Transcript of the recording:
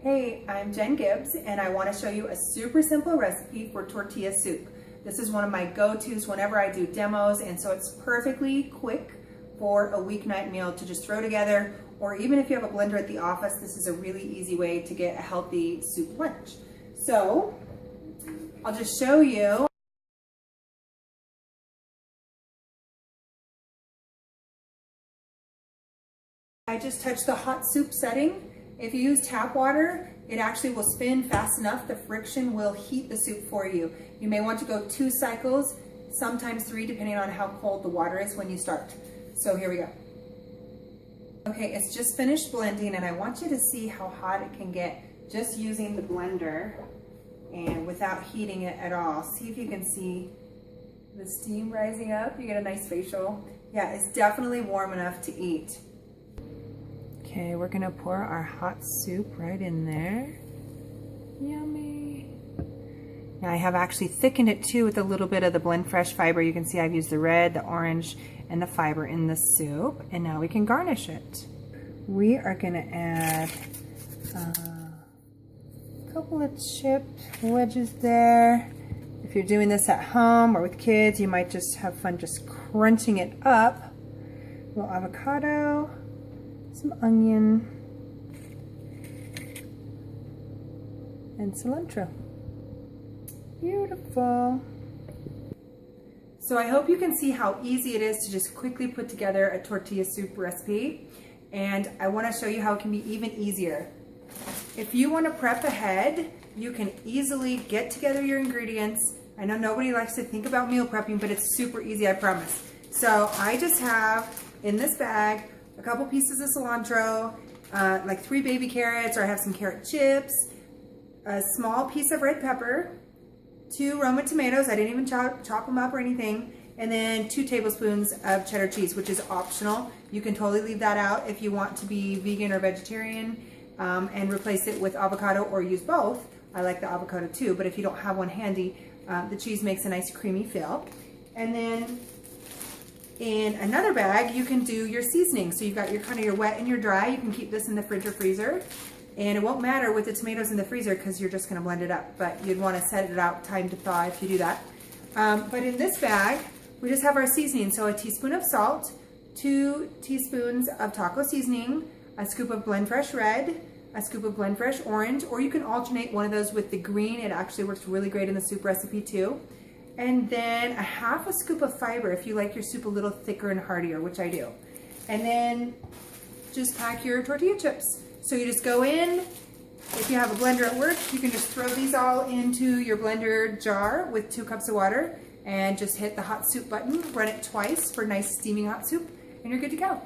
Hey, I'm Jen Gibbs and I want to show you a super simple recipe for tortilla soup. This is one of my go-tos whenever I do demos, and so it's perfectly quick for a weeknight meal to just throw together, or even if you have a blender at the office, this is a really easy way to get a healthy soup lunch. So I'll just show you. I just touched the hot soup setting. If you use tap water, it actually will spin fast enough. The friction will heat the soup for you. You may want to go 2 cycles, sometimes 3, depending on how cold the water is when you start. So here we go. Okay, it's just finished blending, and I want you to see how hot it can get just using the blender and without heating it at all. See if you can see the steam rising up. You get a nice facial. Yeah, it's definitely warm enough to eat. Okay, we're gonna pour our hot soup right in there. Yummy. Now I have actually thickened it too with a little bit of the Blend Fresh fiber. You can see I've used the red, the orange, and the fiber in the soup. And now we can garnish it. We are gonna add a couple of chipped wedges there. If you're doing this at home or with kids, you might just have fun just crunching it up. A little avocado. Some onion and cilantro. Beautiful. So I hope you can see how easy it is to just quickly put together a tortilla soup recipe, and I want to show you how it can be even easier. If you want to prep ahead, you can easily get together your ingredients. I know nobody likes to think about meal prepping, but it's super easy, I promise. So I just have in this bag a couple pieces of cilantro, like 3 baby carrots, or I have some carrot chips, a small piece of red pepper, 2 Roma tomatoes, I didn't even chop them up or anything, and then 2 tablespoons of cheddar cheese, which is optional. You can totally leave that out if you want to be vegan or vegetarian, and replace it with avocado or use both. I like the avocado too, but if you don't have one handy, the cheese makes a nice creamy feel. And then in another bag, you can do your seasoning. So you've got your kind of your wet and your dry. You can keep this in the fridge or freezer, and it won't matter with the tomatoes in the freezer because you're just going to blend it up. But you'd want to set it out time to thaw if you do that. But in this bag, we just have our seasoning. So a teaspoon of salt, 2 teaspoons of taco seasoning, a scoop of Blend Fresh red, a scoop of Blend Fresh orange, or you can alternate one of those with the green. It actually works really great in the soup recipe too. And then a half a scoop of fiber if you like your soup a little thicker and heartier, which I do. And then just pack your tortilla chips. So you just go in, if you have a blender at work, you can just throw these all into your blender jar with 2 cups of water and just hit the hot soup button, run it twice for nice steaming hot soup, and you're good to go.